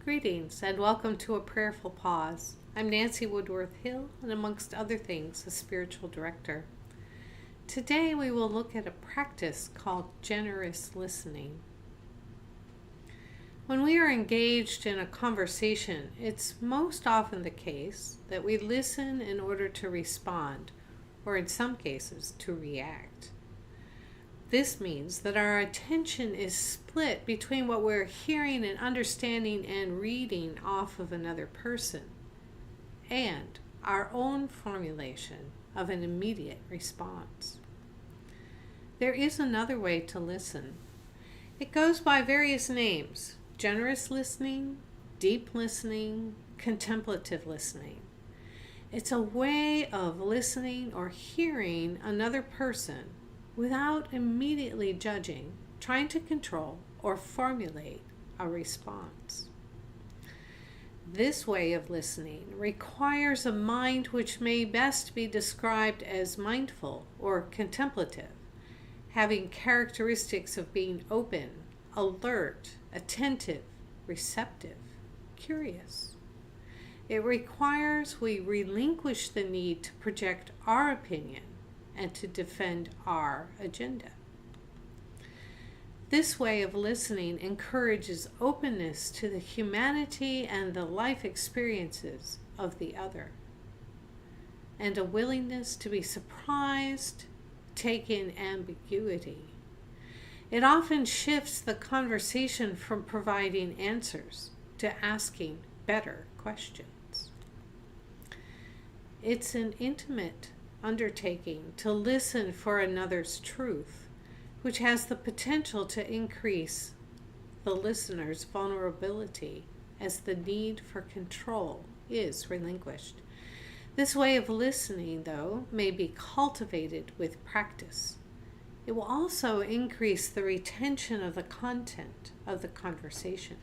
Greetings and welcome to a Prayerful Pause. I'm Nancy Woodworth-Hill and amongst other things, a spiritual director. Today we will look at a practice called generous listening. When we are engaged in a conversation, it's most often the case that we listen in order to respond, or in some cases, to react. This means that our attention is split between what we're hearing and understanding and reading off of another person and our own formulation of an immediate response. There is another way to listen. It goes by various names: generous listening, deep listening, contemplative listening. It's a way of listening or hearing another person without immediately judging, trying to control, or formulate a response. This way of listening requires a mind which may best be described as mindful or contemplative, having characteristics of being open, alert, attentive, receptive, curious. It requires we relinquish the need to project our opinion and to defend our agenda. This way of listening encourages openness to the humanity and the life experiences of the other, and a willingness to be surprised, take in ambiguity. It often shifts the conversation from providing answers to asking better questions. It's an intimate undertaking to listen for another's truth, which has the potential to increase the listener's vulnerability as the need for control is relinquished. This way of listening, though, may be cultivated with practice. It will also increase the retention of the content of the conversation.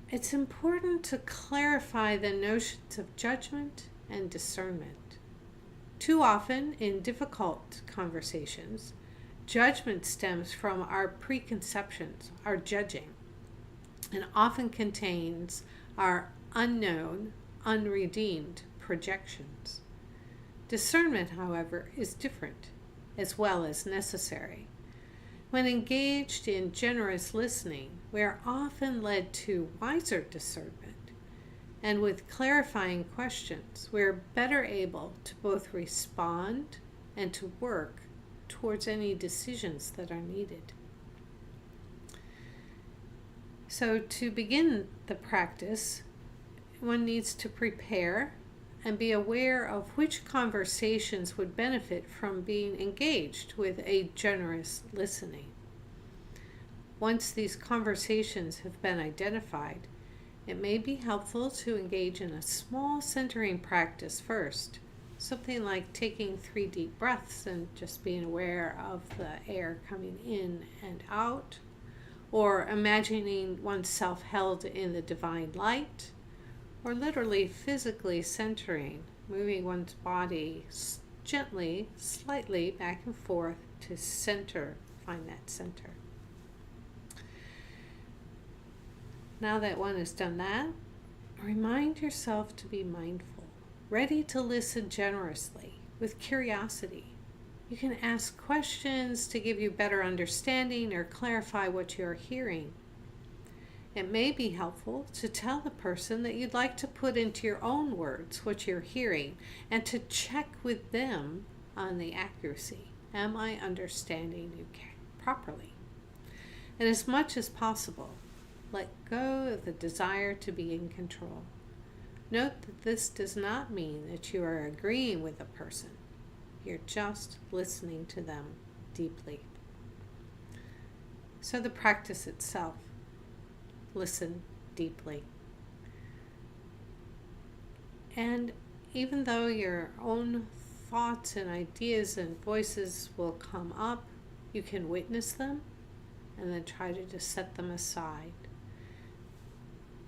It's important to clarify the notions of judgment and discernment. Too often, in difficult conversations, judgment stems from our preconceptions, our judging, and often contains our unknown, unredeemed projections. Discernment, however, is different, as well as necessary. When engaged in generous listening, we are often led to wiser discernment. And with clarifying questions, we are better able to both respond and to work towards any decisions that are needed. So to begin the practice, one needs to prepare and be aware of which conversations would benefit from being engaged with a generous listening. Once these conversations have been identified, it may be helpful to engage in a small centering practice first, something like taking 3 deep breaths and just being aware of the air coming in and out, or imagining oneself held in the divine light, or literally physically centering, moving one's body gently, slightly back and forth to center, find that center. Now that one has done that, remind yourself to be mindful, ready to listen generously, with curiosity. You can ask questions to give you better understanding or clarify what you're hearing. It may be helpful to tell the person that you'd like to put into your own words what you're hearing and to check with them on the accuracy. Am I understanding you properly? And as much as possible, let go of the desire to be in control. Note that this does not mean that you are agreeing with a person. You're just listening to them deeply. So the practice itself, listen deeply. And even though your own thoughts and ideas and voices will come up, you can witness them and then try to just set them aside.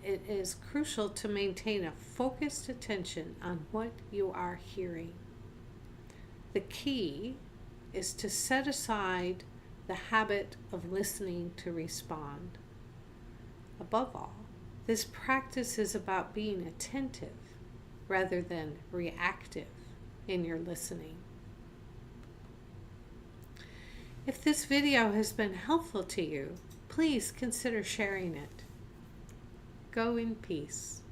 It is crucial to maintain a focused attention on what you are hearing. The key is to set aside the habit of listening to respond. Above all, this practice is about being attentive rather than reactive in your listening. If this video has been helpful to you, please consider sharing it. Go in peace.